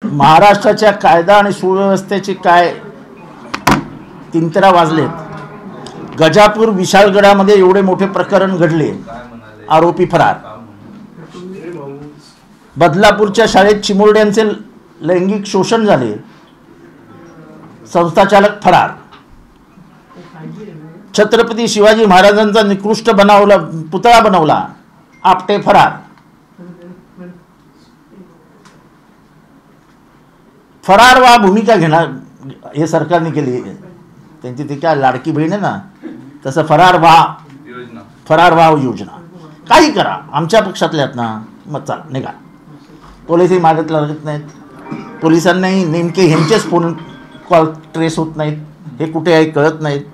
महाराष्ट्राच्या कायदा आणि सुव्यवस्थेचे काय तिंतरा वाजलेत। गजापूर विशाळगडामध्ये एवढे मोठे प्रकरण घडले, आरोपी फरार। बदलापूरच्या शाळेत चिमुरड्यांचे लैंगिक शोषण झाले, संस्थाचालक फरार। छत्रपती शिवाजी महाराजांचा निकृष्ट पुतळा बनवला, आपटे फरार। फरार वा भूमिका घेणार हे सरकारने केली, त्यांची ती काय लाडकी बहीण आहे ना, तसं फरार व्हा योजना। काही करा, आमच्या पक्षातल्यात ना, मग चला निघा। पोलिसही मागत लागत नाहीत, पोलिसांनाही नेमके ह्यांचेच फोन कॉल ट्रेस होत नाहीत, हे कुठे आहे कळत नाहीत।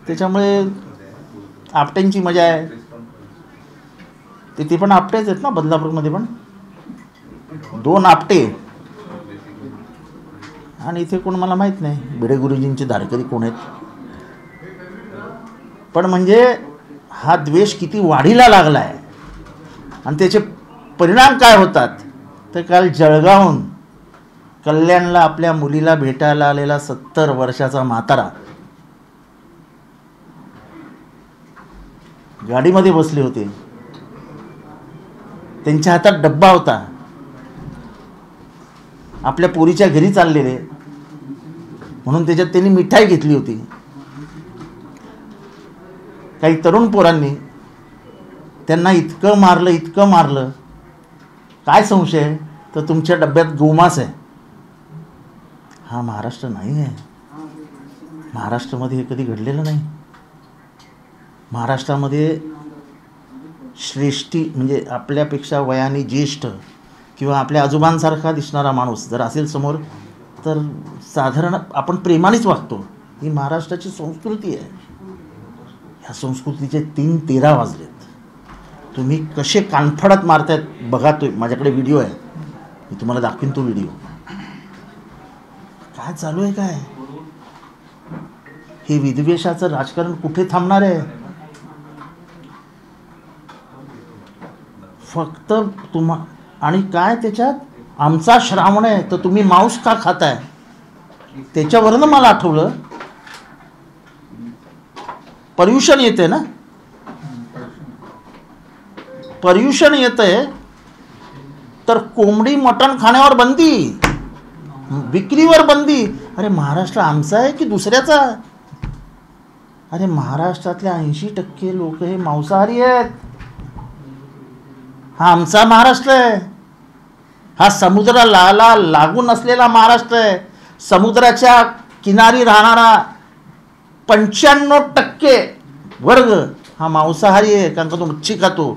त्याच्यामुळे आपट्यांची मजा आहे। ते पण आपटेच आहेत ना, बदलापूरमध्ये पण 2 आपटे, आणि इथे कोण मला माहीत नाही, भिडे गुरुजींचे धारकरी कोण आहेत। पण म्हणजे हा द्वेष किती वाढीला लागला आहे आणि त्याचे परिणाम काय होतात। तर काल जळगावहून कल्याणला आपल्या मुलीला भेटायला आलेला 70 वर्षाचा म्हातारा गाडीमध्ये बसले होते, त्यांच्या हातात डब्बा होता, आपल्या पोरीच्या घरी चाललेले म्हणून त्याच्यात त्यांनी मिठाई घेतली होती। काही तरुण पोरांनी त्यांना इतकं मारलं, काय संशय, तर तुमच्या डब्यात गोमांस आहे। हा महाराष्ट्र नाही आहे, महाराष्ट्रामध्ये हे कधी घडलेलं नाही। महाराष्ट्रामध्ये श्रेष्ठी म्हणजे आपल्यापेक्षा वयाने ज्येष्ठ किंवा आपल्या आजोबांसारखा दिसणारा माणूस जर असेल समोर, तर साधारण आपण प्रेमानेच वागतो। ही महाराष्ट्राची संस्कृती आहे। ह्या संस्कृतीचे 3:13 वाजलेत। तुम्ही कसे कानफडत मारतायत बघा, तो माझ्याकडे व्हिडिओ आहे, मी तुम्हाला दाखवीन तो व्हिडिओ। काय चालू आहे काय, हे विद्वेषाचं राजकारण कुठे थांबणार आहे। फक्त आणि काय त्याच्यात आमचा श्रावण आहे तर तुम्ही मांस का खाताय, त्याच्यावरनं मला आठवलं, पर्युषण येते ना, पर्युषण येतंय तर कोंबडी मटण खाण्यावर बंदी, विक्रीवर बंदी। अरे महाराष्ट्र आमचा आहे की दुसऱ्याचा? अरे महाराष्ट्रातल्या 80% लोक हे मांसाहारी आहेत। हा आमचा महाराष्ट्र आहे, हा समुद्राला लागून असलेला महाराष्ट्र आहे। समुद्राच्या किनारी राहणारा 95% वर्ग हा मांसाहारी आहे, कारण का तो मच्छी खातो,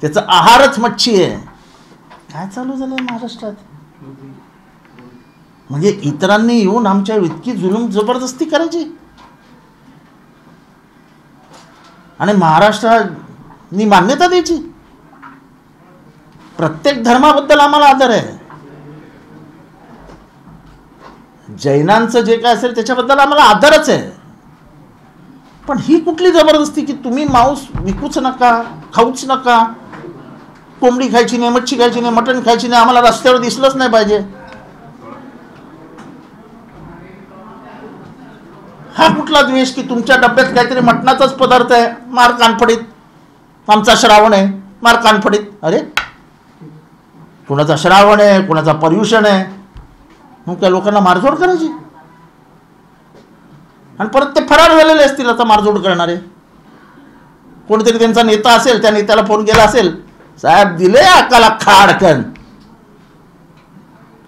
त्याचा आहारच मच्छी आहे। काय चालू झालंय महाराष्ट्रात? म्हणजे इतरांनी येऊन आमच्या इतकी जुलूम जबरदस्ती करायची, आणि महाराष्ट्राने मान्यता द्यायची। प्रत्येक धर्माबद्दल आम्हाला आदर आहे, जैनांचं जे काय असेल त्याच्याबद्दल आम्हाला आदरच आहे। पण ही कुठली जबरदस्ती की तुम्ही मांस विकूच नका, खाऊच नका, कोंबडी खायची नाही, मच्छी खायची नाही, मटण खायची नाही, आम्हाला रस्त्यावर दिसलंच नाही पाहिजे। हा कुठला द्वेष की तुमच्या डब्यात काहीतरी मटणाचाच पदार्थ आहे, मार कानफडीत, आमचा श्रावण आहे, मार कानफडीत। अरे कोणाचा श्रावण आहे, कोणाचा पर्युषण आहे, मग त्या लोकांना मारझोड करायची, आणि परत ते फरार झालेले असतील आता मारझोड करणारे। कोणीतरी त्यांचा नेता असेल, त्या नेत्याला फोन केला असेल, साहेब दिले अकाला खाडकन,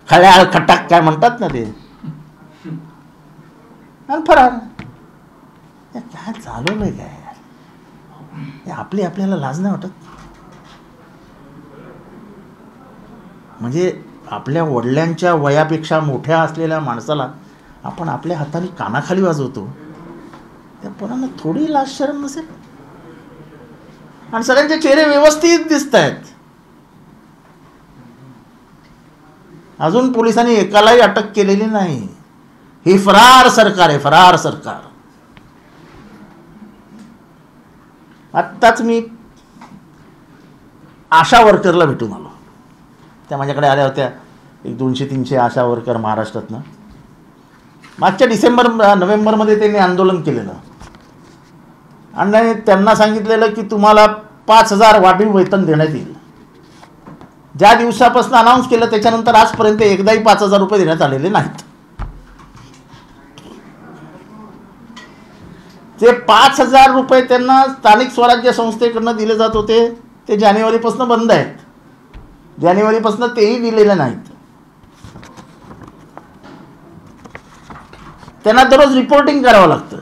खळ्याळ खटाक काय म्हणतात ना ते, आणि फरार। काय चालवलंय काय, आपल्याला लाज नाही वाटत? म्हणजे आपल्या वडिलांच्या वयापेक्षा मोठ्या असलेल्या माणसाला आपण आपल्या हाताने कानाखाली वाजवतो, त्या पोरांना थोडी लाज शरम नसेल? आणि सगळ्यांचे चेहरे व्यवस्थित दिसत आहेत, अजून पोलिसांनी एकालाही अटक केलेली नाही। ही फरार सरकार आहे, फरार सरकार। आत्ताच मी आशा वर्करला भेटून आलो, त्या माझ्याकडे आल्या होत्या, एक 200-300 आशा वर्कर महाराष्ट्रातनं मागच्या नोव्हेंबरमध्ये त्यांनी आंदोलन केलेलं आणि त्यांना सांगितलेलं की तुम्हाला 5,000 वाढीव वेतन देण्यात येईल. ज्या दिवसापासून अनाऊन्स केलं त्याच्यानंतर आजपर्यंत एकदाही 5,000 रुपये देण्यात आलेले नाहीत. ते 5,000 रुपये त्यांना स्थानिक स्वराज्य संस्थेकडनं दिले जात होते, ते जानेवारीपासून बंद आहेत. जानेवारीपासून तेही दिलेले नाहीत. त्यांना दररोज रिपोर्टिंग करावं लागतं.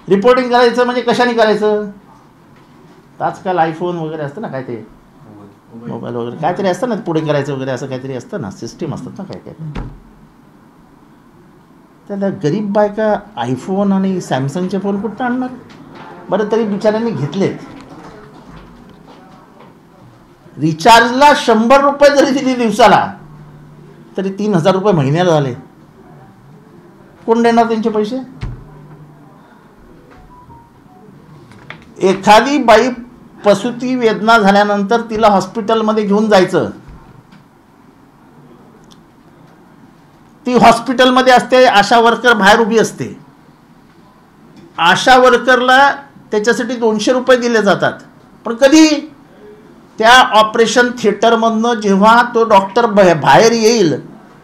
रिपोर्टिंग करायचं म्हणजे कशाने करायचं? आजकाल आयफोन वगैरे असतं ना, काय ते मोबाईल वगैरे काहीतरी असतं ना, पुढे करायचं वगैरे असं काहीतरी असतं ना, सिस्टीम असतात ना काय काय. त्याला गरीब बायका आयफोन आणि सॅमसंगचे फोन कुठं आणणार? बरं तरी बिचाऱ्यांनी घेतलेत. रिचार्जला 100 रुपये जरी दिली दिवसाला तरी 3,000 रुपये महिन्याला झाले. कोण देणार त्यांचे पैसे? एखादी बाई प्रसूती वेदना झाल्यानंतर तिला हॉस्पिटलमध्ये घेऊन जायचं. ती हॉस्पिटलमध्ये असते, आशा वर्कर बाहेर उभी असते. आशा वर्करला त्याच्यासाठी 200 रुपये दिले जातात. पण कधी? त्या ऑपरेशन थिएटरमधनं जेव्हा तो डॉक्टर बाहेर येईल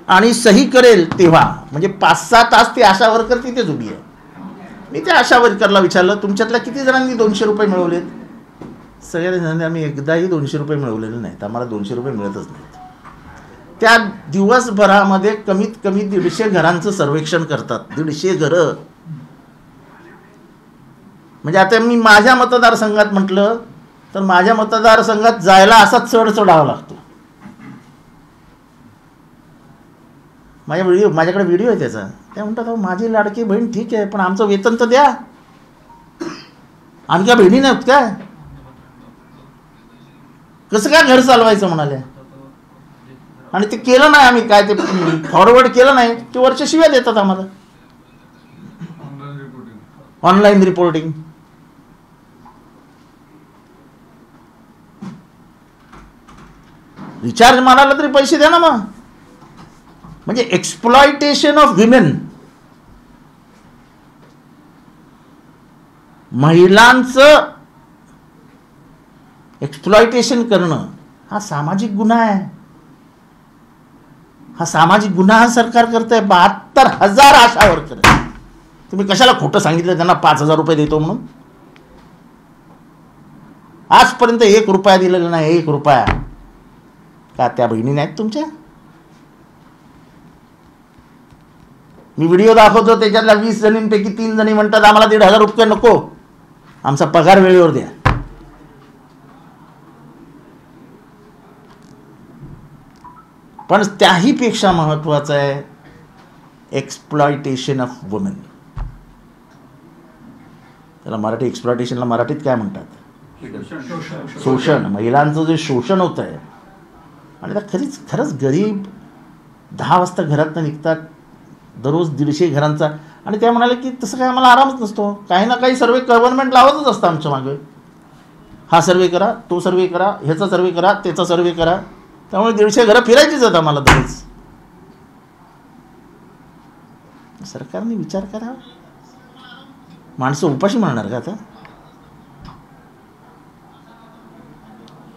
आणि सही करेल तेव्हा, म्हणजे 5-6 तास ती आशा वर्कर तिथेच उभी आहे. मी त्या आशा वर्करला विचारलं, तुमच्यातल्या किती जणांनी 200 रुपये मिळवलेत? सगळ्या जणांनी आम्ही एकदाही 200 रुपये मिळवलेले नाहीत, आम्हाला 200 रुपये मिळतच नाहीत. त्या दिवसभरामध्ये कमीत कमी 150 घरांचं सर्वेक्षण करतात. 150 घरं. म्हणजे आता मी माझ्या मतदारसंघात म्हटलं तर माझ्या मतदारसंघात जायला असाच चढ चढावा लागतो. माझ्याकडे व्हिडिओ आहे त्याचा. त्या म्हणतात, अहो माझी लाडकी बहीण ठीक आहे, पण आमचं वेतन तर द्या. आमच्या बहिणी नाहीत काय? कसं काय घर चालवायचं म्हणाले. आणि ते केलं नाही आम्ही, काय ते फॉरवर्ड केलं नाही, ते वरच्या शिव्या देतात आम्हाला. Online reporting. रिचार्ज मारायला तरी पैसे द्या ना मग. म्हणजे एक्सप्लॉयटेशन ऑफ विमेन. महिलांचं एक्सप्लॉयटेशन करणं हा सामाजिक गुन्हा आहे. हा सामाजिक गुन्हा हा सरकार करतंय. 72,000 आशा वर्कर. तुम्ही कशाला खोटं सांगितलं त्यांना 5,000 रुपये देतो म्हणून? आजपर्यंत 1 रुपया दिलेला नाही. 1 रुपया. का त्या बहिणी नाहीत तुमच्या? मी व्हिडिओ दाखवतो, त्याच्यातल्या 20 जणींपैकी 3 जणी म्हणतात आम्हाला 1,500 रुपये नको, आमचा पगार वेळेवर द्या. पण त्याही पेक्षा महत्त्वाचं आहे एक्सप्लॉयटेशन ऑफ वुमेन. त्याला मराठी एक्सप्लॉयटेशनला मराठीत काय म्हणतात? शोषण. महिलांचं जे शोषण होत आहे. आणि खरंच गरीब 10 वाजता घरातनं निघतात, दररोज 150 घरांचा. आणि त्या म्हणाले की तसं काय आम्हाला आरामच नसतो, काही ना काही सर्वे गव्हर्नमेंट लावतच असतं आमच्या मागे. हा सर्वे करा, तो सर्वे करा, ह्याचा सर्वे करा, त्याचा सर्वे करा. त्यामुळे 150 घरं फिरायचीच आहेत आम्हाला दररोज. सरकारने विचार करा. माणसं उपाशी मारणार का आता?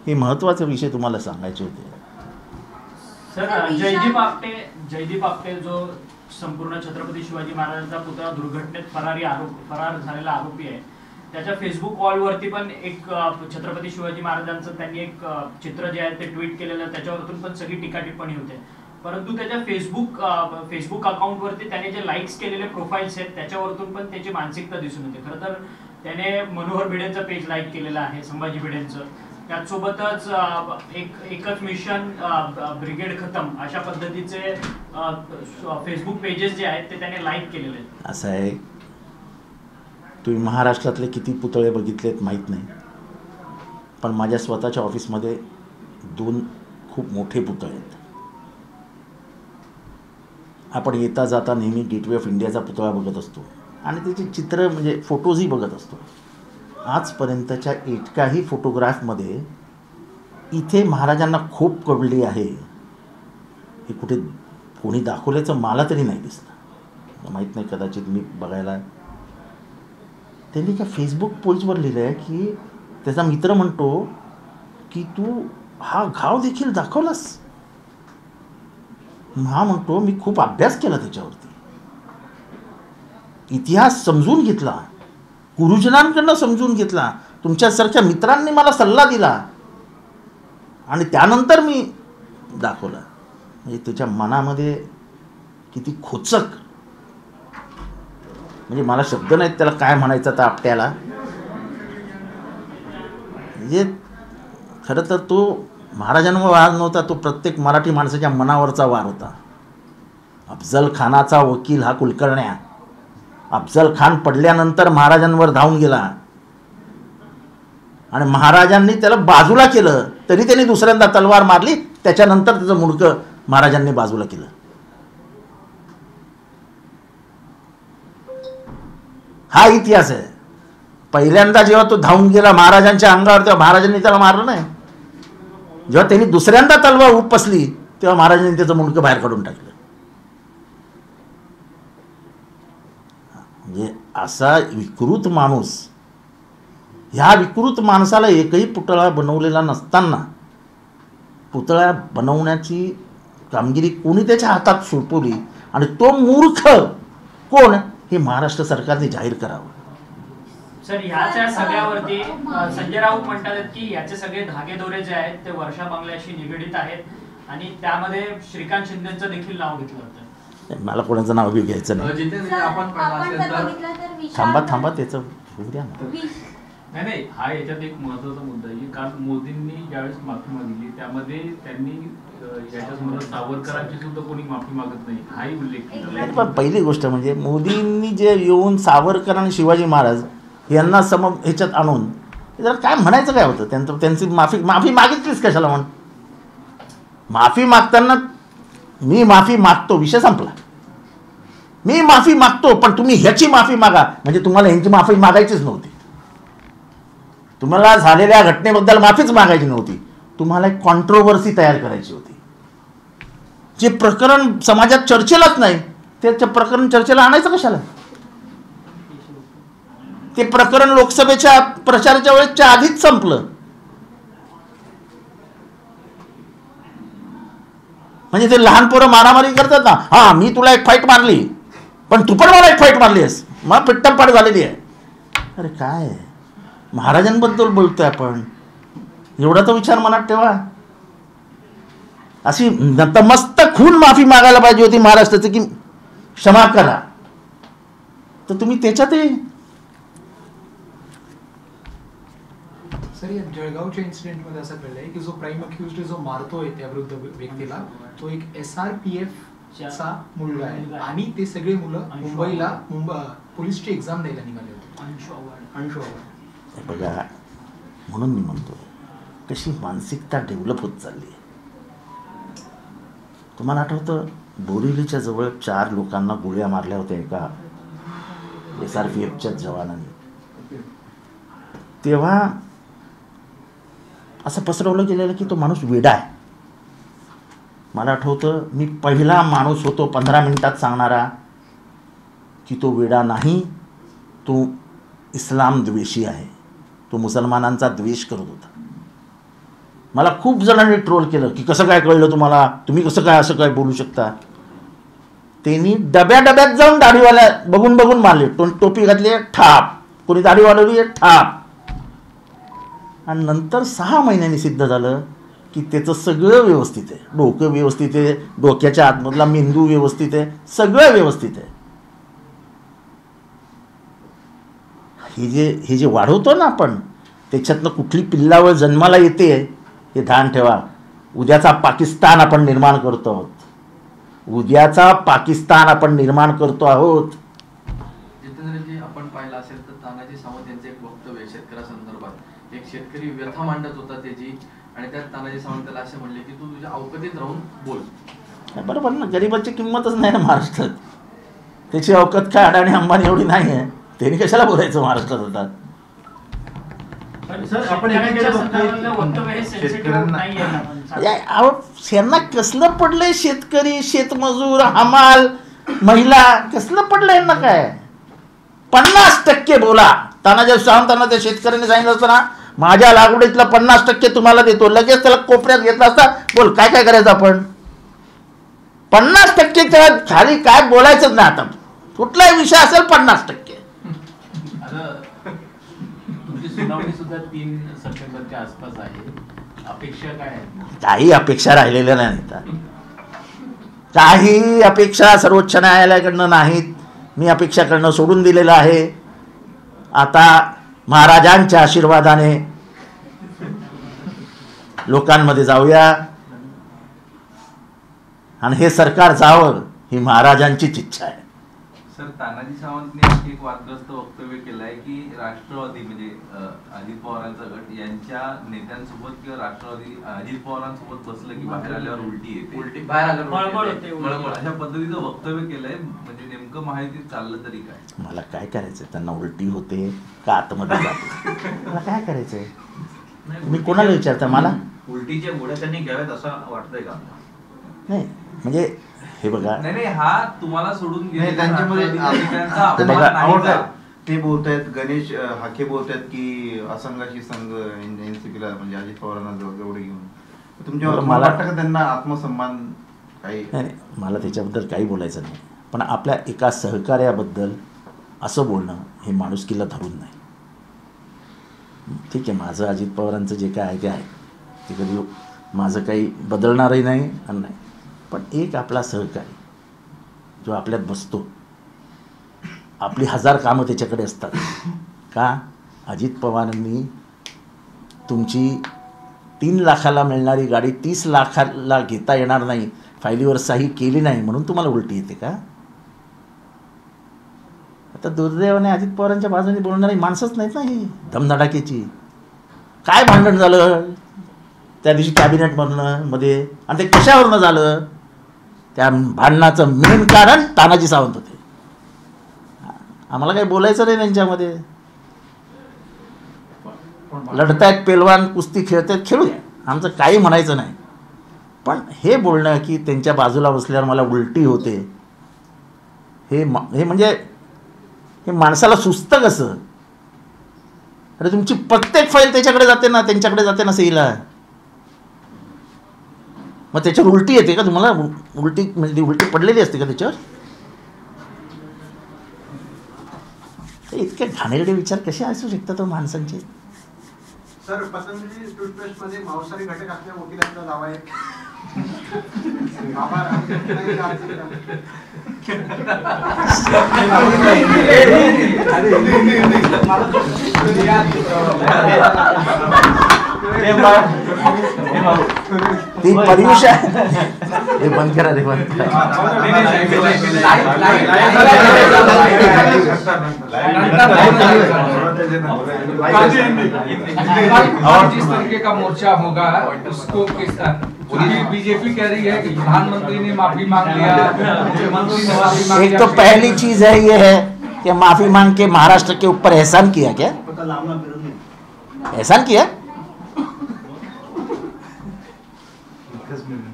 हे महत्त्वाचे विषय तुम्हाला सांगायचे होते. सर, जयदीप आपटे जो संपूर्ण छत्रपती शिवाजी महाराजांचा पुतळा दुर्घटनेत फरार झालेला आरोपी आहे, त्याच्या फेसबुक वॉलवरती पण एक छत्रपती शिवाजी महाराजांचं त्यांनी एक चित्र जे आहे ते ट्विट केलेलं, त्याच्यावरतून पण सगळी टीका टिप्पणी होते. परंतु त्याच्या फेसबुक अकाउंटवरती त्याने जे लाईक्स केलेले प्रोफाईल्स आहेत त्याच्यावरतून पण त्याची मानसिकता दिसून येते. खरं तर त्याने मनोहर भिडेंचं पेज लाईक केलेलं आहे, संभाजी भिडेंचं. त्याचसोबतच एकच मिशन ब्रिगेड खतम अशा पद्धतीचे फेसबुक पेजेस जे आहेत ते त्याने लाईक केलेले आहेत. असं आहे, तुम्ही महाराष्ट्रातले किती पुतळे बघितलेत माहीत नाही, पण माझ्या स्वतःच्या ऑफिसमध्ये 2 खूप मोठे पुतळे आहेत. आपण येता जाता नेहमी गेटवे ऑफ इंडियाचा पुतळा बघत असतो आणि त्याची चित्र म्हणजे फोटोजही बघत असतो. आजपर्यंतच्या एकाही फोटोग्राफमध्ये इथे महाराजांना खूप कळली आहे हे कुठे कोणी दाखवल्याचं मला तरी नाही दिसलं, माहीत नाही, कदाचित मी बघायला. त्यांनी त्या फेसबुक पोस्टवर लिहिलं आहे की त्याचा मित्र म्हणतो की तू हा घाव देखील दाखवलास. हा म्हणतो मी खूप अभ्यास केला त्याच्यावरती, इतिहास समजून घेतला, गुरुजनांकडनं समजून घेतला, तुमच्यासारख्या मित्रांनी मला सल्ला दिला आणि त्यानंतर मी दाखवला. म्हणजे त्याच्या मनामध्ये किती खोचक, म्हणजे मला शब्द नाहीत त्याला काय म्हणायचं त्या आपट्याला. म्हणजे खरं तर तो महाराजांवर वार नव्हता, तो प्रत्येक मराठी माणसाच्या मनावरचा वार होता. अफजल खानाचा वकील हा कुलकर्ण्या, अफजल खान पडल्यानंतर महाराजांवर धावून गेला आणि महाराजांनी त्याला बाजूला केलं, तरी त्यांनी दुसऱ्यांदा तलवार मारली, त्याच्यानंतर त्याचं मुंडकं महाराजांनी बाजूला केलं. हा इतिहास आहे. पहिल्यांदा जेव्हा तो धावून गेला महाराजांच्या अंगावर, तेव्हा महाराजांनी त्याला मारलं नाही. जेव्हा त्यांनी दुसऱ्यांदा तलवार उपसली तेव्हा महाराजांनी त्याचं मुंडकं बाहेर काढून टाकलं. म्हणजे असा विकृत माणूस, ह्या विकृत माणसाला एकही पुतळा बनवलेला नसताना पुतळा बनवण्याची कामगिरी कोणी त्याच्या हातात सोपवली आणि तो मूर्ख कोण हे महाराष्ट्र सरकारने जाहीर करावं. सर, ह्याच्या सगळ्यावरती संजय राऊत म्हणतात की याचे सगळे धागेदोरे जे आहेत ते वर्षा बंगल्याशी निगडीत आहेत आणि त्यामध्ये श्रीकांत शिंदेचं देखील नाव घेतलं होतं. मला कोणाचं नाव बी घ्यायचं नाही. थांबा त्याचं होऊ द्या ना. नाही, हा याच्यात एक महत्वाचा मुद्दा आहे, कारण मोदींनी ज्यावेळेस माफी मागितली त्यामध्ये त्यांनी याच्यासमोर सावरकरांची सुद्धा कोणी माफी मागत नाही हाही उल्लेख केला. पण पहिली गोष्ट म्हणजे मोदींनी जे येऊन सावरकर आणि शिवाजी महाराज यांना ह्याच्यात आणून जरा काय म्हणायचं काय होतं त्यांची माफी मागितलीच कशाला म्हण. माफी मागताना मी माफी मागतो, विषय संपला. मी माफी मागतो पण तुम्ही ह्याची माफी मागा, म्हणजे तुम्हाला ह्यांची माफी मागायचीच नव्हती. तुम्हाला झालेल्या घटनेबद्दल माफीच मागायची नव्हती, तुम्हाला एक कॉन्ट्रोवर्सी तयार करायची होती. जे प्रकरण समाजात चर्चेलाच नाही त्याचं प्रकरण चर्चेला आणायचं कशाला. ते प्रकरण लोकसभेच्या प्रचाराच्या वेळेसच्या आधीच संपलं. म्हणजे ते लहान पोरं मारामारी करतात ना, हा मी तुला एक फाईट मारली पण तू पण मला एक फाईट मारली आहेस, मग पिट्टमपाट झालेली आहे. अरे काय महाराजांबद्दल बोलतोय आपण, एवढा तो विचार मनात ठेवा. अशी नतमस्तक खून माफी मागायला पाहिजे होती महाराष्ट्राची की क्षमा करा, तर तुम्ही त्याच्यातही. सर, या जळगावच्या इन्सिडेंटमध्ये असं कळलंय की जो प्राईम अक्युज्ड जो मारतोय त्या विरुद्ध व्यक्तीला तो एक SRPF चा मुलगा आहे आणि ते सगळे मुलं मुंबईला पोलीसची एक्झाम द्यायला निघाले होते. अंशु आव्हाड. बघा, म्हणून मी म्हणतो कशी मानसिकता डेव्हलप होत चालली आहे. तुम्हाला आठवतं बोरिवलीच्या जवळ 4 लोकांना गोळ्या मारल्या होत्या एका SRPFच्या जवानांनी. तेव्हा असं पसरवलं गेलेलं की तो माणूस वेडा आहे. मला आठवतं मी पहिला माणूस होतो 15 मिनिटात सांगणारा की तो वेडा नाही, तो इस्लाम द्वेषी आहे, तो मुसलमानांचा द्वेष करत होता. मला खूप जणांनी ट्रोल केलं की कसं काय कळलं तुम्हाला, तुम्ही कसं काय असं काय बोलू शकता. त्यांनी डब्यात जाऊन दाढीवाल्या बघून मारले, टोपी घातली ठाप, कोणी दाढी वाढवली ठाप. आणि नंतर 6 महिन्यांनी सिद्ध झालं की त्याचं सगळं व्यवस्थित आहे, डोकं व्यवस्थित आहे, डोक्याच्या आतमधला मेंदू व्यवस्थित आहे, सगळं व्यवस्थित आहे. हे जे वाढवतो ना आपण, त्याच्यातनं कुठली पिल्लावळ जन्माला येते हे ध्यान ठेवा. उद्याचा पाकिस्तान आपण निर्माण करतो आहोत, उद्याचा पाकिस्तान आपण निर्माण करतो आहोत. जितेंद्रजी, आपण पाहिलं असेल तर तानाजी सावंत यांचं एक वक्तव्य शेतकऱ्यासंदर्भात, एक शेतकरी व्यथा मांडत होता त्याची, आणि त्यात तानाजी सावंत त्याला असे म्हणले की तू तुझ्या अवकातीत राहून बोल. बरोबर ना, गरिबाची किंमतच नाही ना महाराष्ट्रात. त्याची अवकात काय अडाणी अंबानी एवढी नाही आहे, त्यांनी कशाला बोलायचं महाराष्ट्रात होतात. सर, आपण वक्तव्य हे सेन्सिटिव्ह नाहीये. अहो यांना कसलं पडलंय, शेतकरी, शेतमजूर, हमाल, महिला, कसलं पडलंय यांना काय? 50% बोला. तानाजी सावंतांना त्या शेतकऱ्यांनी सांगितलं असतं ना, माझ्या लागवडीतला 50% तुम्हाला देतो, लगेच त्याला कोपऱ्यात घेतला असता. बोल काय काय करायचं आपण? 50% खाली काय बोलायचंच नाही. आता कुठलाही विषय असेल 50%. तुमची सुनावणी सुद्धा 3 सप्टेंबरच्या आसपास आहे. अपेक्षा काय आहे? काही अपेक्षा राहिलेल्या नाहीत. काही अपेक्षा सर्वोच्च न्यायालयाकडनं नाहीत. मी अपेक्षा करणं सोडून दिलेलं आहे. आता महाराजांच्या आशीर्वादाने लोकांमध्ये जाऊया आणि हे सरकार जावं ही महाराजांचीच इच्छा आहे. सर, तानाजी सावंतने एक वादग्रस्त वक्तव्य केलं आहे की राष्ट्रवादी म्हणजे अजित पवारांचा गट यांच्या नेत्यांसोबत किंवा राष्ट्रवादी अजित पवारांसोबत बसलं की बाहेर आल्यावर उलटी येते, उलटी बाहेर आल्यावर मळमळ उलटी होते. मळमळ. अशा पद्धतीचं वक्तव्य केलंय. म्हणजे नेमकं माहिती चाललं तरी काय? मला काय करायचं? त्यांना उलटी होते का आतमध्ये जाते? मला काय करायचंय? मी कोणाला विचारता? मला उलटीच्या गोळ्या त्यांनी घ्याव्यात असं वाटतंय का? नाही, म्हणजे हे बघा, नाही, हा तुम्हाला सोडून नाही, त्यांच्यामध्ये ते बोलतायत, गणेश हाके बोलतायत की असंघाशी संघ एनसीपीला म्हणजे अजित पवारांना जवळ घेऊन. तुमच्यावर मला वाटतं का त्यांना आत्मसन्मान काही? नाही, मला त्याच्याबद्दल काही बोलायचं नाही. पण आपल्या एका सहकार्याबद्दल असं बोलणं हे माणुसकीला धरून नाही. ठीक आहे, माझं अजित पवारांचं जे काय आहे ते आहे, ते कधी माझं काही बदलणारही नाही आणि नाही. पण एक आपला सहकारी जो आपल्यात बसतो, आपली 1000 कामं त्याच्याकडे असतात का? अजित पवारांनी तुमची 3 लाखाला मिळणारी गाडी 30 लाखाला घेता येणार नाही, फायलीवर सही केली नाही म्हणून तुम्हाला उलटी येते का? आता दुर्दैवाने अजित पवारांच्या बाजूने बोलणारी माणसंच नाहीत ना ही धमधडाक्याची. काय भांडण झालं त्या दिवशी कॅबिनेटमधनं मध्ये, आणि ते कशावरनं झालं? त्या भांडणाचं मेन कारण तानाजी सावंत होते. आम्हाला काही बोलायचं नाही त्यांच्यामध्ये. लढतायत पेलवान, कुस्ती खेळतायत, खेळू द्या, आमचं काही म्हणायचं नाही. पण हे बोलणं की त्यांच्या बाजूला बसल्यावर मला उलटी होते, हे म्हणजे हे माणसाला सुचतं कसं? अरे तुमची प्रत्येक फाईल त्याच्याकडे जाते ना, त्यांच्याकडे जाते ना सहीला, मग त्याच्यावर उलटी येते का तुम्हाला? उलटी म्हणजे उलटी पडलेली असते का त्याच्यावर? इतके घाणेरडे विचार कसे असू शकतात माणसांचे? सर, पतंजली टूथपेस्ट मध्ये मांसाहारी घटक असल्या वकिलांचा दावा आहे. ती पर्युष आहे. हे बंद करा रे, बंद करा. जिस तरीके का मोर्चा होगा उसको किस बीजेपी कह रही है कि प्रधानमंत्री ने माफी मांग लिया, मुख्यमंत्री ने माफी मांग लिया. एक तो पहली चीज है ये है कि माफी मांग के महाराष्ट्र के ऊपर एहसान किया क्या? एहसान किया?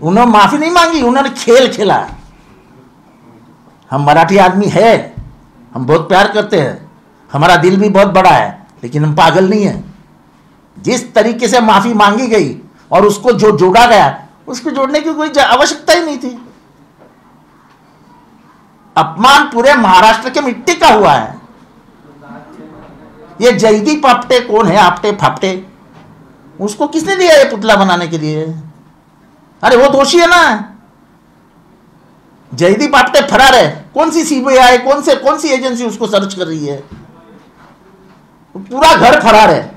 उन्होंने माफी नहीं मांगी, उन्होंने खेल खेला. हम मराठी आदमी है, हम बहुत प्यार करते हैं, हमारा दिल भी बहुत बड़ा है, लेकिन हम पागल नहीं है. जिस तरीके से माफी मांगी गई और उसको जो जोड़ा गया, उसको जोड़ने की कोई आवश्यकता ही नहीं थी. अपमान पूरे महाराष्ट्र के मिट्टी का हुआ है. ये जयदीप आपटे कौन है? आपटे फापटे, उसको किसने दिया ये पुतला बनाने के लिए? अरे वो दोषी है ना. जयदीप आपटे फरार है. कौन सी सीबीआई, कौन सी एजेंसी उसको सर्च कर रही है? पूरा घर फरार है.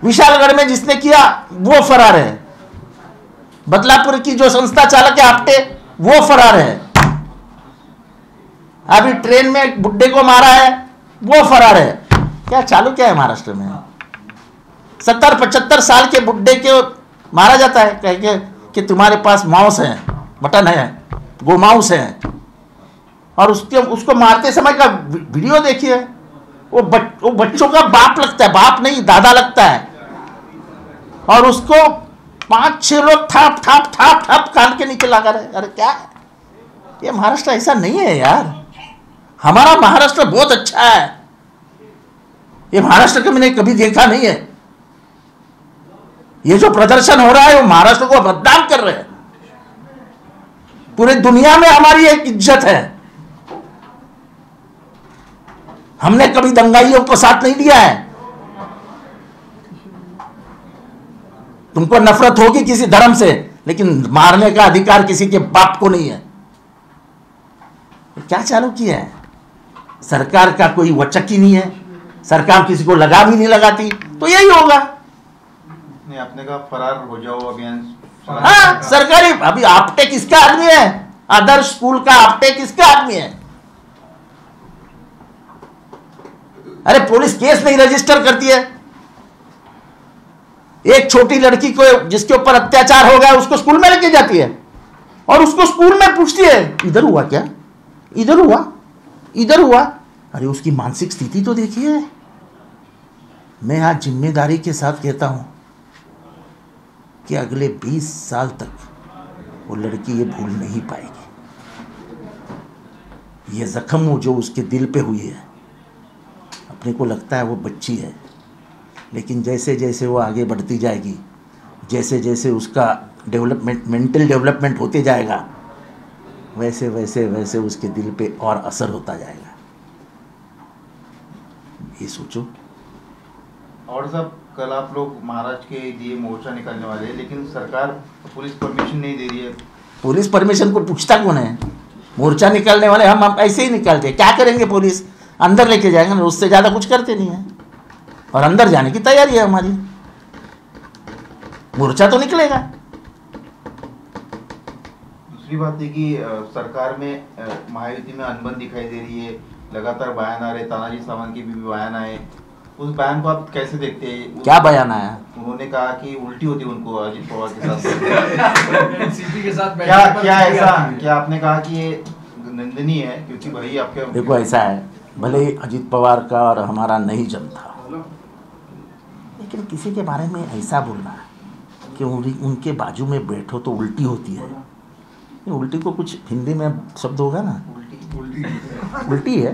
विशालगढ़ में जिसने किया वो फरार है. बदलापुर की जो संस्था चालक है आपटे, वो फरार है. अभी ट्रेन में एक बुड्ढे को मारा है, वो फरार है. क्या चालू क्या है महाराष्ट्र में? 70-75 साल के बुड्ढे के मारा जाता है कह कि तुम्हारे पास मांस है, मटन है, गोमांस है. और उसको मारते समय का वीडियो देखिए. वो बच्चों का बाप लगता है, बाप नहीं दादा लगता है. और उसको 5-6 लोग ठाप ठाप ठाप ठाप कान के नीचे लगा रहे। अरे क्या है ये महाराष्ट्र? ऐसा नहीं है यार, हमारा महाराष्ट्र बहुत अच्छा है। ये महाराष्ट्र को मैंने कभी देखा नहीं है। ये जो प्रदर्शन हो रहा है वो महाराष्ट्र को बदनाम कर रहे हैं। पूरे दुनिया में हमारी एक इज्जत है। हमने कभी दंगाइयों को साथ नहीं दिया है। तुमको नफरत होगी किसी धर्म से, लेकिन मारने का अधिकार किसी के बाप को नहीं है। क्या चालू किया है? सरकार का कोई वचक ही नहीं है, सरकार किसी को लगा भी नहीं लगाती, तो यही होगा। नहीं, आपने कहा फरार हो जाओ अभियान। हाँ, सरकारी अभी आपटे किसका आदमी है? आदर्श स्कूल का आपटे किसका आदमी है? अरे पुलिस केस नहीं रजिस्टर करती है। एक छोटी लड़की को जिसके ऊपर अत्याचार हो गया उसको स्कूल में लेके जाती है और उसको स्कूल में पूछती है इधर हुआ क्या, इधर हुआ, इधर हुआ। अरे उसकी मानसिक स्थिति तो देखिए। मैं आज जिम्मेदारी के साथ कहता हूं कि अगले 20 साल तक वो लड़की ये भूल नहीं पाएगी। ये जख्म जो उसके दिल पे हुई है, अपने को लगता है वो बच्ची है, लेकिन जैसे जैसे वो आगे बढ़ती जाएगी, जैसे जैसे उसका डेवलपमेंट, मेंटल डेवलपमेंट होते जाएगा, वैसे वैसे वैसे उसके दिल पे और असर होता जाएगा। ये सोचो। और साहब, कल आप लोग महाराष्ट्र के लिए मोर्चा निकालने वाले हैं, लेकिन सरकार पुलिस परमिशन नहीं दे रही है। पुलिस परमिशन को पूछता कौन है? मोर्चा निकालने वाले हम ऐसे ही निकालते हैं। क्या करेंगे? पुलिस अंदर लेके जाएंगे ना, उससे ज़्यादा कुछ करते नहीं है। और अंदर जाने की तैयारी है हमारी। मोर्चा तो निकलेगा। दूसरी बात है कि सरकार में महायुति में अनबन दिखाई दे रही है, लगातार बयान आ रहे, तानाजी सावंत के भी बयान आए। उस बयान को आप कैसे देखते हैं? क्या बयान आया? उन्होंने कहा कि उल्टी होती उनको अजित पवार के साथ एनसीपी के साथ क्या ऐसा, क्या आपने कहा कि ये निंदनीय है? क्योंकि भाई आपके देखो ऐसा है, भले ही अजित पवार का और हमारा नहीं जमता, लेकिन किसी के बारे में ऐसा बोलना कि उनके बाजू में बैठो तो उल्टी होती है। ये उल्टी को कुछ हिंदी में शब्द होगा ना, उल्टी है।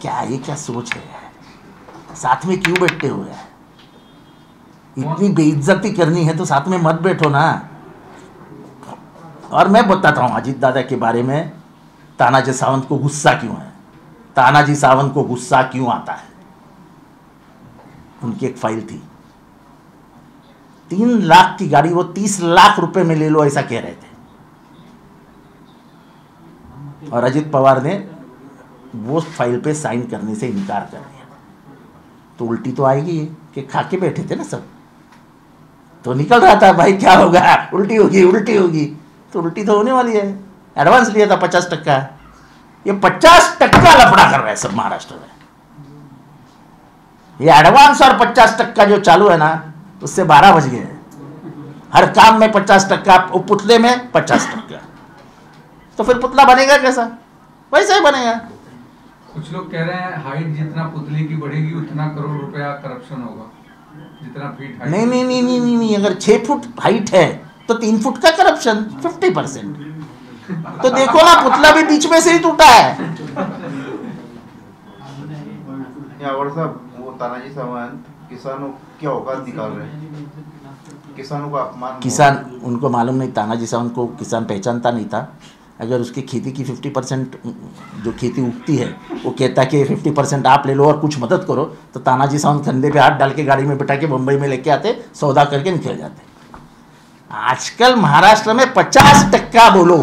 क्या ये क्या सोच है? साथ में क्यों बैठते हुए हैं? इतनी बेइज्जती करनी है तो साथ में मत बैठो ना। और मैं बताता हूँ अजीत दादा के बारे में, तानाजी सावंत को गुस्सा क्यों है, तानाजी सावंत को गुस्सा क्यों आता है। उनकी एक फाइल थी, 3 लाख की गाड़ी वो 30 लाख रुपए में ले लो ऐसा कह रहे थे, और अजित पवार ने वो फाइल पे साइन करने से इनकार कर दिया। तो उल्टी तो आएगी कि खा के बैठे थे ना सब, तो निकल रहा था भाई क्या होगा, उल्टी होगी उल्टी होगी, तो उल्टी तो होने वाली है। एडवांस लिया था 50%। ये 50% लफड़ा कर रहे हैं सब महाराष्ट्र में। ये एडवांस और 50% जो चालू है ना, उससे 12 बज गए। हर काम में 50%, पुतले में 50%। तो फिर पुतला बनेगा कैसा? वैसे ही बनेगा। कुछ लोग कह रहे हैं हाइट जितना पुतले की बढ़ेगी उतना करोड़ रुपया करप्शन होगा, जितना फीट हाइट। नहीं नहीं नहीं नहीं नहीं, नहीं। अगर 6 फुट हाइट है तो 3 फुट का करप्शन 50%। तो देखो ना, पुतला भी बीच में से ही टूटा है। और साहब, वो तानाजी सावंत किसानों क्या औकात निकाल रहे हैं, किसानों का अपमान। किसान, उनको मालूम नहीं, तानाजी सावंत को किसान पहचानता नहीं था। अगर उसकी खेती की 50% जो खेती उगती है वो कहता कि 50% आप ले लो और कुछ मदद करो, तो तानाजी सावंत कंधे पे हाथ डाल के गाड़ी में बिठा के मुंबई में लेके आते, सौदा करके निकल जाते। आजकल महाराष्ट्र में 50% बोलो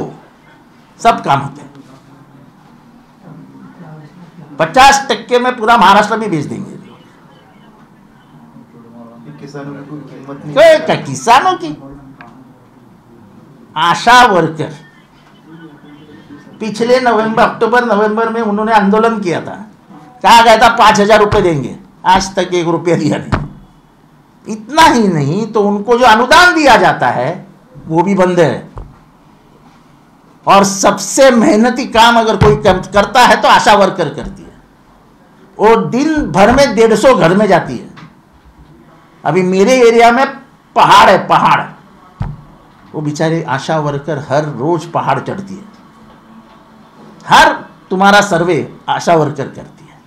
सब काम होते हैं। 50% में पूरा महाराष्ट्र भी बेच देंगे। किसानों की कोई कीमत नहीं। किसानों की आशा वर्कर पिछले अक्टूबर नवंबर में उन्होंने आंदोलन किया था, कहा गया था 5,000 रुपए देंगे, आज तक 1 रुपया दिया नहीं। इतना ही नहीं तो उनको जो अनुदान दिया जाता है वो भी बंद है। और सबसे मेहनती काम अगर कोई करता है तो आशा वर्कर करती है। वो दिन भर में 150 घर में जाती है। अभी मेरे एरिया में पहाड़ है, पहाड़, वो बेचारे आशा वर्कर हर रोज पहाड़ चढ़ती है, हर तुम्हारा सर्वे आशा वर्कर करती है।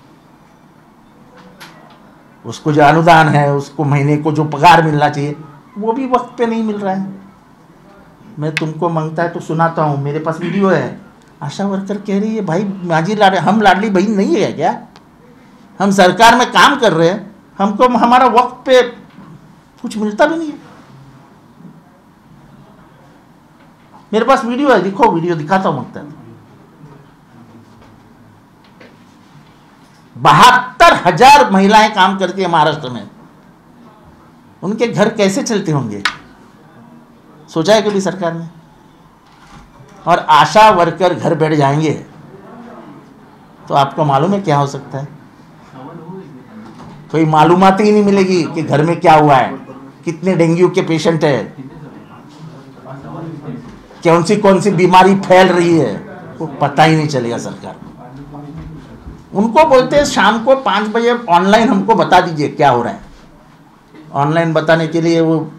उसको जो अनुदान है, उसको महीने को जो पगार मिलना चाहिए वो भी वक्त पे नहीं मिल रहा है। मैं तुमको मांगता है तो सुनाता हूँ, मेरे पास वीडियो है। आशा वर्कर कह रही है भाई हम लाडली बहन नहीं है क्या? हम सरकार में काम कर रहे हैं, हमको हमारा वक्त पे कुछ मिलता भी नहीं है। मेरे पास वीडियो है, दिखो, वीडियो दिखाता हूं। मांगता है 72,000 महिलाएं काम करती है महाराष्ट्र में। उनके घर कैसे चलते होंगे, सोचा है कभी सरकार ने? और आशा वर्कर घर बैठ जाएंगे तो आपको मालूम है क्या हो सकता है? कोई मालूमात ही नहीं मिलेगी कि घर में क्या हुआ है, कितने डेंगू के पेशेंट है, कौन सी बीमारी फैल रही है, वो पता ही नहीं चलेगा सरकार को। उनको बोलते हैं शाम को 5 बजे ऑनलाइन हमको बता दीजिए क्या हो रहा है। ऑनलाइन बताने के लिए वो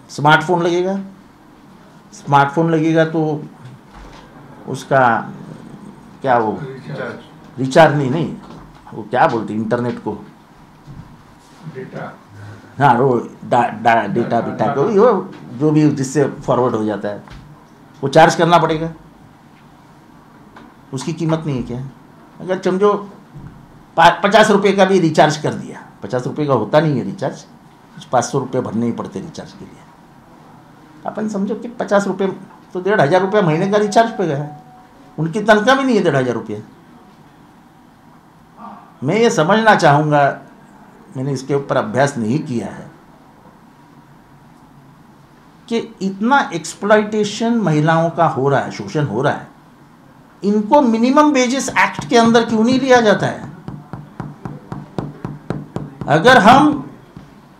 स्मार्टफोन लगेगा, स्मार्टफोन लगेगा तो उसका क्या, वो रिचार्ज नहीं, वो क्या बोलते इंटरनेट को, डेटा, हाँ वो डेटा बेटा को जो भी जिससे फॉरवर्ड हो जाता है वो चार्ज करना पड़ेगा। उसकी कीमत नहीं है क्या? अगर समझो 50 रुपये का भी रिचार्ज कर दिया, 50 रुपये का होता नहीं है रिचार्ज, 500 रुपये भरने ही पड़ते रिचार्ज के लिए। अपन समझो कि 50 रुपये तो 1,500 रुपये महीने का रिचार्ज पे गया। उनकी तनख्वाह भी नहीं है 1,500 रुपये। मैं ये समझना चाहूँगा, मैंने इसके ऊपर अभ्यास नहीं किया है, कि इतना एक्सप्लॉइटेशन महिलाओं का हो रहा है, शोषण हो रहा है, इनको मिनिमम वेजेस एक्ट के अंदर क्यों नहीं लिया जाता है? अगर हम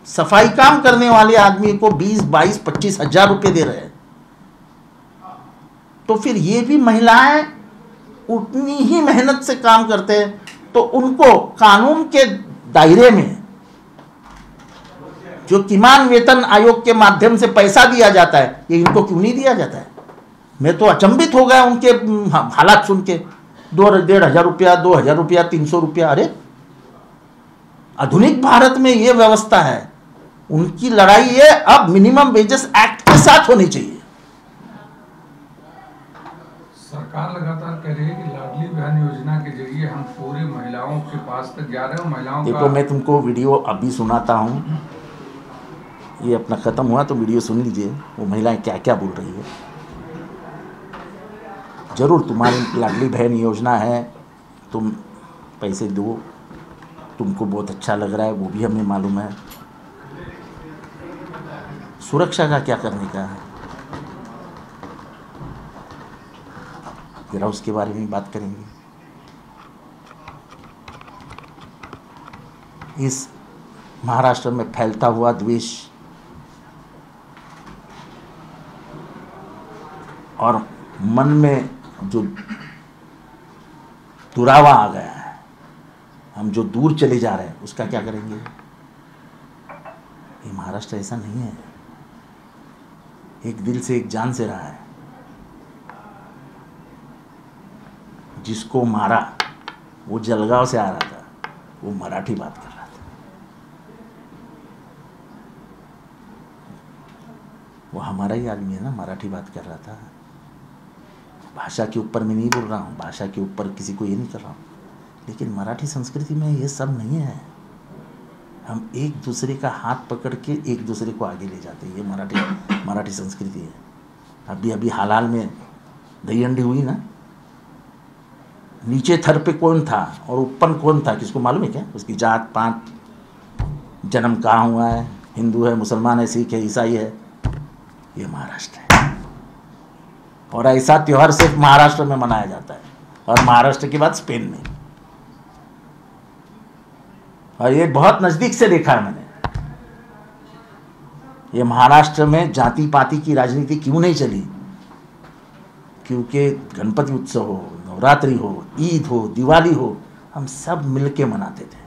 सफाई काम करने वाले आदमी को 20, 22, 25 हजार रुपए दे रहे हैं, तो फिर ये भी महिलाएं उतनी ही मेहनत से काम करते हैं, तो उनको कानून के दायरे में जो किमान वेतन आयोग के माध्यम से पैसा दिया जाता है, ये इनको क्यों नहीं दिया जाता है? मैं तो अचंभित हो गया उनके हालात सुन के। 1,500 रुपया, 2,000 रुपया, 300 रुपया। अरे आधुनिक भारत में ये व्यवस्था है। उनकी लड़ाई ये अब मिनिमम वेजेस एक्ट के साथ होनी चाहिए। सरकार लगातार कह रही है कि लाडली बहन योजना के जरिए हम पूरी महिलाओं के पास तक जा रहे हैं। महिलाओं देखो, मैं तुमको वीडियो अभी सुनाता हूँ, ये अपना खत्म हुआ तो वीडियो सुन लीजिए, वो महिलाएं क्या क्या बोल रही है। जरूर तुम्हारी लाडली बहन योजना है, तुम पैसे दो, तुमको बहुत अच्छा लग रहा है, वो भी हमें मालूम है। सुरक्षा का क्या करने का है, जरा उसके बारे में बात करेंगे। इस महाराष्ट्र में फैलता हुआ द्वेष और मन में जो दुरावा आ गया है, हम जो दूर चले जा रहे हैं, उसका क्या करेंगे? ये महाराष्ट्र ऐसा नहीं है। एक दिल से, एक जान से रहा है। जिसको मारा वो जलगांव से आ रहा था, वो मराठी बात कर रहा था। वो हमारा ही आदमी है ना, मराठी बात कर रहा था। भाषा के ऊपर मैं नहीं बोल रहा हूँ, भाषा के ऊपर किसी को ये नहीं कर रहा हूँ, लेकिन मराठी संस्कृति में ये सब नहीं है। हम एक दूसरे का हाथ पकड़ के एक दूसरे को आगे ले जाते हैं, ये मराठी संस्कृति है। अभी अभी हाल में दहीहंडी हुई ना, नीचे थर पे कौन था और ऊपर कौन था, किसको मालूम है क्या? उसकी जात पात, जन्म कहाँ हुआ है, हिंदू है, मुसलमान है, सिख है, ईसाई है। ये महाराष्ट्र है, और ऐसा त्योहार सिर्फ महाराष्ट्र में मनाया जाता है, और महाराष्ट्र के बाद स्पेन में। और ये बहुत नजदीक से देखा है मैंने। ये महाराष्ट्र में जाति पाति की राजनीति क्यों नहीं चली? क्योंकि गणपति उत्सव हो, नवरात्रि हो, ईद हो, दिवाली हो, हम सब मिलके मनाते थे।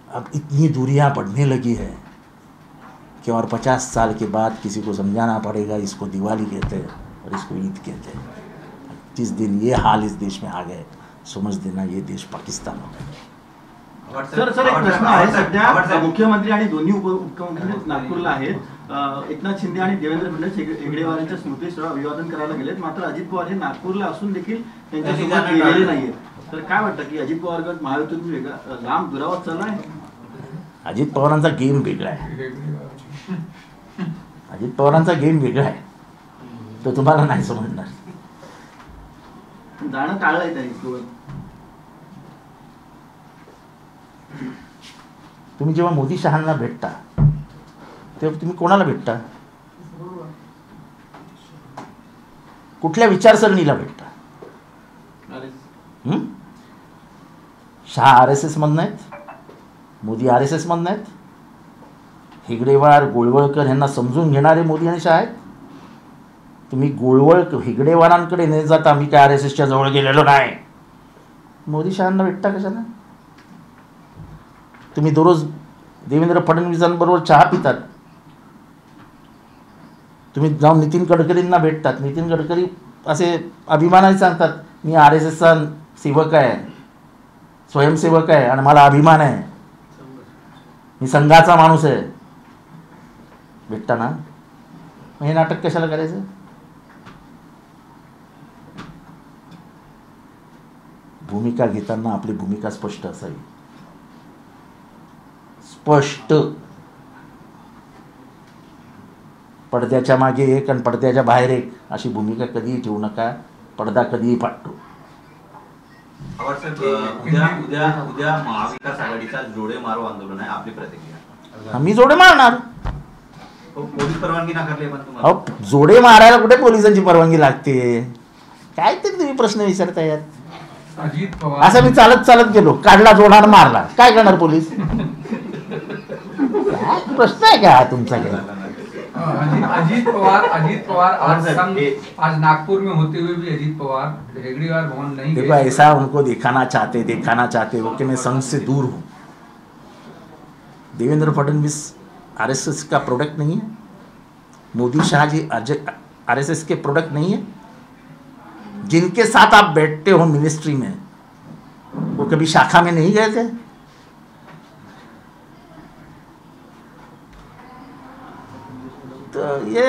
अब इतनी दूरियां बढ़ने लगी है कि और 50 साल के बाद किसी को समझाना पड़ेगा इसको दिवाली कहते हैं और इसको ईद कहते हैं। जिस दिन ये हाल इस देश में आ गए, समझ देना ये देश पाकिस्तान हो गया। सर एक प्रश्न आहे, सध्या मुख्यमंत्री आणि दोन्ही उपमुख्यमंत्री नागपूरला आहेत। एकनाथ शिंदे आणि देवेंद्र फडणवीस हेगडेवारांच्या स्मृतीस्थळ अभिवादन करायला गेलेत, मात्र अजित पवार हे नागपूरला असून देखील त्यांच्यासोबत गेलेले नाहीये। तर काय वाटतं की अजित पवार गट महायुतीतून वेगळा लांब दुरावत चालला आहे? अजित पवारांचा गेम वेगळा आहे, अजित पवारांचा गेम वेगळा आहे, तो तुम्हाला नाही समजणार। जाणं टाळलंय त्यांनी। तुम्ही जेव्हा मोदी शहांना भेटता तेव्हा तुम्ही कोणाला भेटता? कुठल्या विचारसरणीला भेटता? शहा RSS मधनं आहेत, मोदी RSS मधनं आहेत, हेगडेवार गोळवळकर यांना समजून घेणारे मोदी आणि शहा आहेत। तुम्ही हेगडेवारांकडे न जाता मी काय RSSच्या जवळ गेलेलो नाही, मोदी शहांना भेटता कशाला? तुम्ही दररोज देवेंद्र फडणवीसांबरोबर चहा पितात, तुम्ही जाऊन नितीन गडकरींना भेटतात, नितीन गडकरी असे अभिमानाने सांगतात मी RSSचा सेवक आहे, स्वयंसेवक आहे आणि मला अभिमान आहे, मी संघाचा माणूस आहे। भेटता ना, मग हे नाटक कशाला करायचं? भूमिका घेताना आपली भूमिका स्पष्ट असावी, स्पष्ट। पडद्याच्या मागे एक आणि पडद्याच्या बाहेर एक अशी भूमिका कधीही ठेवू नका, पडदा कधीही फाटतो। उद्या महाविकास आघाडीचा जोडे मारो आंदोलन आहे, आपली प्रतिक्रिया? आम्ही जोडे मारणार। पोलीस परवानगी नाकारली पण तुम्हाला? जोडे मारायला कुठे पोलिसांची परवानगी लागते? काय तरी तुम्ही प्रश्न विचारता यार। अजित पवार असं मी चालत चालत गेलो, काढला जोडानं मारला, काय करणार पोलीस? काय प्रश्न आहे का तुमचा? अजित पवार आज नागपुर में होते हुए भी अजित पवार हेगड़ेवार भवन नहीं देखो ऐसा उनको दिखाना चाहते हो कि मैं संघ से दूर हूँ। देवेंद्र फडणवीस RSS का प्रोडक्ट नहीं है, मोदी शाह जी RSS के प्रोडक्ट नहीं है। जिनके साथ आप बैठते हो मिनिस्ट्री में वो कभी शाखा में नहीं गए थे? तो ये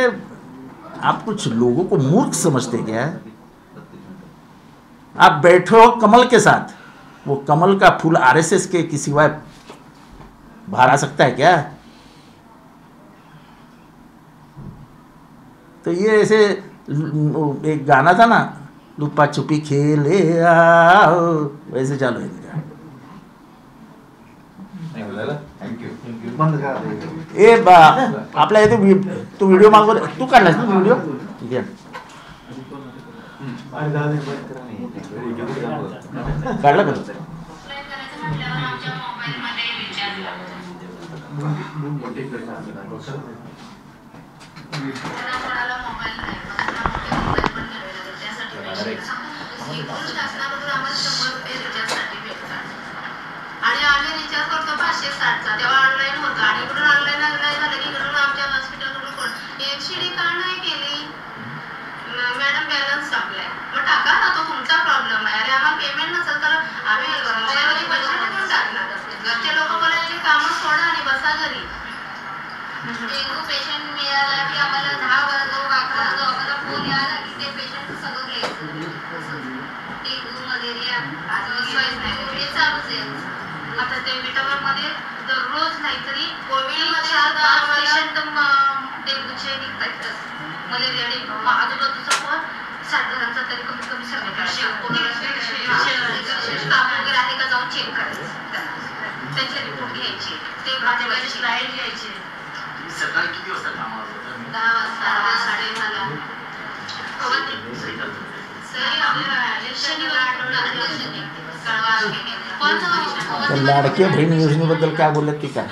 आप कुछ लोगों को मूर्ख समझते क्या? आप बैठे हो कमल के साथ, वो कमल का फूल RSS के सिवाय बाहर आ सकता है क्या? तो ये ऐसे एक गाना था ना, लुपा छुपी खेले आओ, वैसे चालू है मेरा। आपल्या इथे तू व्हिडिओ मागव, तू काढलास ना व्हिडिओ? ठीक आहे, काढला का? आणि आम्ही रिचार्ज करतो 560चा, तेव्हा ऑनलाईन होतं आणि इकडून ऑनलाईन झालं की इकडून आमच्या हॉस्पिटलकडून कोण एकशिडी का नाही केली मॅडम, बॅलन्स टाकलाय, मग टाका ना, तो तुमचा प्रॉब्लेम आहे। अरे आम्हाला पेमेंट नसेल तर आम्ही मोबाईलमध्ये पैसे कुठून टाकणार? घरचे लोक बोलायचे कामं सोडा आणि बसा घरी। डेंग्यू पेशंट मिळाला की आम्हाला 10 वाजता आम्हाला फोन यायला की ते पेशंट सगळं घ्यायचं। डेंग्यू मलेरिया हे चालूच आहे। आता ते विटावरमध्ये दररोज नाहीतरी कोविडमध्ये पेशंट डेंग्यूचे निघतात, मलेरिया डेंग्यू आजूबाजूचा पण 60 जणांचा तरी कमीत कमी सर्व स्टाफ वगैरे आहे का जाऊन चेक करायचं, त्यांचे रिपोर्ट घ्यायचे, ते माझ्याकडे स्लाईड घ्यायचे। सकाळी किती वाजता कामावर होतं? 10 वाजता 10:30ला। लाडके बहीण योजनेबद्दल काय बोलत ती काय?